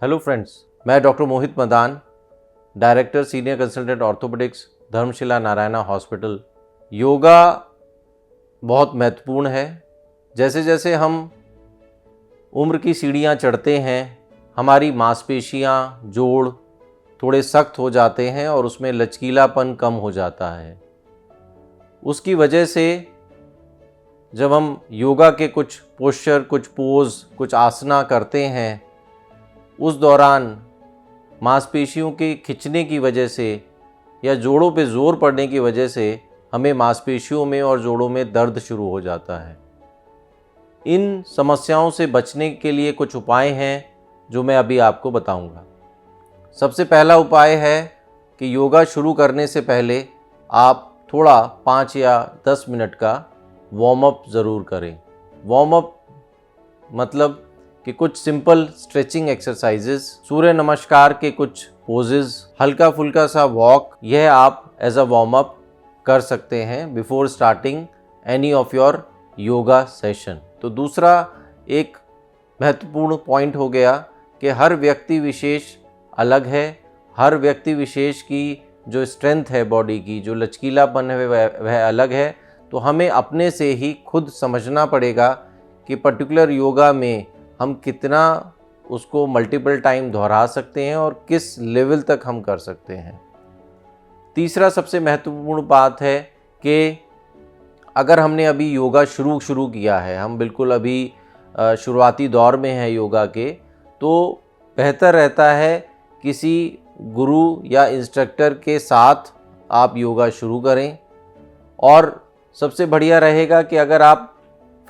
Hello friends, मैं doctor Mohit Madan, director senior consultant orthopaedics, Dharamshila Narayana hospital. Yoga बहुत महत्वपूर्ण है। जैसे जैसे हम उम्र की सीढ़ियाँ चढ़ते हैं, हमारी मांसपेशियाँ, जोड़ थोड़े सख्त हो जाते हैं और उसमें लचकीलापन कम हो जाता है। उसकी वजह से जब हम योगा के कुछ पोस्चर, कुछ पोज, कुछ आसना करते हैं, उस दौरान मांसपेशियों के खिंचने की वजह से या जोड़ों पे ज़ोर पड़ने की वजह से हमें मांसपेशियों में और जोड़ों में दर्द शुरू हो जाता है। इन समस्याओं से बचने के लिए कुछ उपाय हैं जो मैं अभी आपको बताऊंगा। सबसे पहला उपाय है कि योगा शुरू करने से पहले आप थोड़ा 5 या 10 मिनट का वार्म अप ज़रूर करें। वार्म अप मतलब कि कुछ सिंपल स्ट्रेचिंग एक्सरसाइजेस, सूर्य नमस्कार के कुछ पोजेज, हल्का फुल्का सा वॉक, यह आप एज अ वार्म अप कर सकते हैं before starting any of your yoga session. तो दूसरा एक महत्वपूर्ण पॉइंट हो गया कि हर व्यक्ति विशेष अलग है। हर व्यक्ति विशेष की जो स्ट्रेंथ है बॉडी की, जो लचकीलापन है वह अलग है। तो हमें अपने से ही खुद समझना पड़ेगा कि पर्टिकुलर योगा में हम कितना उसको मल्टीपल टाइम दोहरा सकते हैं और किस लेवल तक हम कर सकते हैं। तीसरा सबसे महत्वपूर्ण बात है कि अगर हमने अभी योगा शुरू किया है, हम बिल्कुल अभी शुरुआती दौर में हैं योगा के, तो बेहतर रहता है किसी गुरु या इंस्ट्रक्टर के साथ आप योगा शुरू करें। और सबसे बढ़िया रहेगा कि अगर आप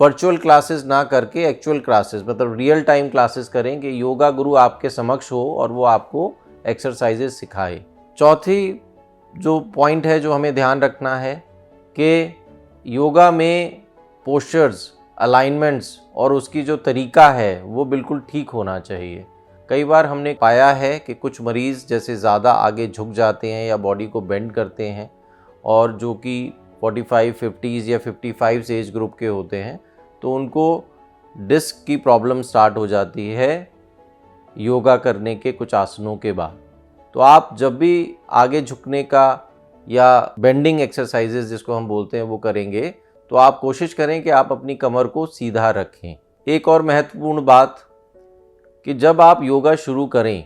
वर्चुअल क्लासेस ना करके एक्चुअल क्लासेस, मतलब रियल टाइम क्लासेस करें, कि योगा गुरु आपके समक्ष हो और वो आपको एक्सरसाइजेस सिखाए। चौथी जो पॉइंट है जो हमें ध्यान रखना है कि योगा में पोस्चर्स, अलाइनमेंट्स और उसकी जो तरीका है वो बिल्कुल ठीक होना चाहिए। कई बार हमने पाया है कि कुछ मरीज़ जैसे ज़्यादा आगे झुक जाते हैं या बॉडी को बेंड करते हैं, और जो कि 45, 50s या 55 एज ग्रुप के होते हैं, तो उनको डिस्क की प्रॉब्लम स्टार्ट हो जाती है योगा करने के कुछ आसनों के बाद। तो आप जब भी आगे झुकने का या बेंडिंग एक्सरसाइजेज जिसको हम बोलते हैं वो करेंगे, तो आप कोशिश करें कि आप अपनी कमर को सीधा रखें। एक और महत्वपूर्ण बात कि जब आप योगा शुरू करें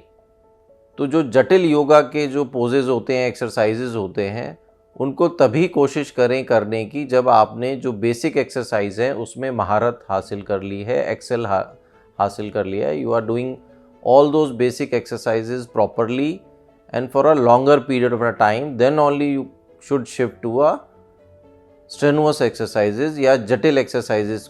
तो जो जटिल योगा के जो पोजेज होते हैं, एक्सरसाइजेज होते हैं, उनको तभी कोशिश करें करने की जब आपने जो बेसिक एक्सरसाइज है उसमें महारत हासिल कर ली है, एक्सेल हासिल कर लिया है। You are doing all those basic exercises properly and for a longer period of a time, then only you should shift to a strenuous exercises या जटिल एक्सरसाइजेज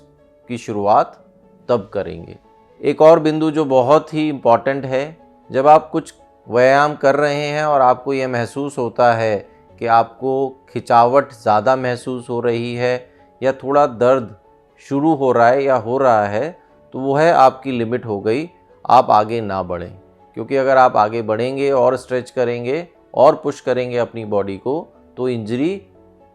की शुरुआत तब करेंगे। एक और बिंदु जो बहुत ही इम्पॉर्टेंट है, जब आप कुछ व्यायाम कर रहे हैं और आपको यह महसूस होता है कि आपको खिंचावट ज़्यादा महसूस हो रही है या थोड़ा दर्द शुरू हो रहा है या हो रहा है, तो वो है आपकी लिमिट हो गई, आप आगे ना बढ़ें। क्योंकि अगर आप आगे बढ़ेंगे और स्ट्रेच करेंगे और पुश करेंगे अपनी बॉडी को, तो इंजरी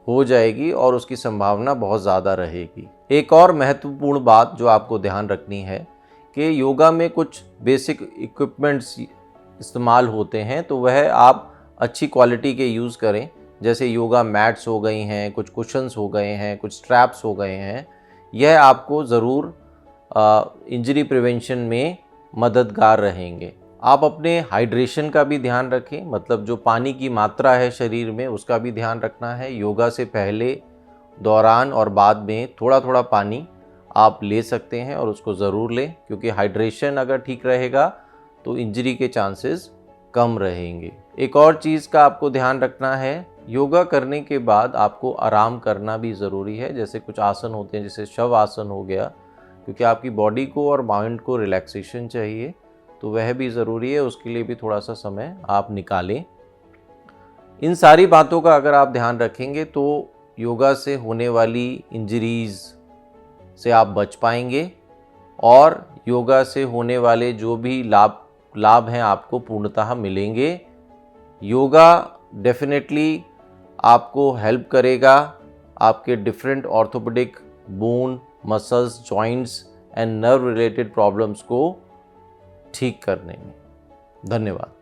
हो जाएगी और उसकी संभावना बहुत ज़्यादा रहेगी। एक और महत्वपूर्ण बात जो आपको ध्यान रखनी है कि योगा में कुछ बेसिक इक्विपमेंट्स इस्तेमाल होते हैं, तो वह आप अच्छी क्वालिटी के यूज़ करें। जैसे योगा मैट्स हो गई हैं, कुछ कुशन्स हो गए हैं, कुछ स्ट्रैप्स हो गए हैं। यह आपको ज़रूर इंजरी प्रिवेंशन में मददगार रहेंगे। आप अपने हाइड्रेशन का भी ध्यान रखें, मतलब जो पानी की मात्रा है शरीर में उसका भी ध्यान रखना है। योगा से पहले, दौरान और बाद में थोड़ा थोड़ा पानी आप ले सकते हैं और उसको ज़रूर लें, क्योंकि हाइड्रेशन अगर ठीक रहेगा तो इंजरी के चांसेस कम रहेंगे। एक और चीज़ का आपको ध्यान रखना है, योगा करने के बाद आपको आराम करना भी ज़रूरी है। जैसे कुछ आसन होते हैं, जैसे शव आसन हो गया, क्योंकि आपकी बॉडी को और माइंड को रिलैक्सेशन चाहिए, तो वह भी ज़रूरी है। उसके लिए भी थोड़ा सा समय आप निकालें। इन सारी बातों का अगर आप ध्यान रखेंगे तो योगा से होने वाली इंजरीज़ से आप बच पाएंगे और योगा से होने वाले जो भी लाभ हैं आपको पूर्णतः मिलेंगे। योगा डेफिनेटली आपको हेल्प करेगा आपके different orthopaedic, bone, muscles, joints and nerve related problems को ठीक करने में। धन्यवाद।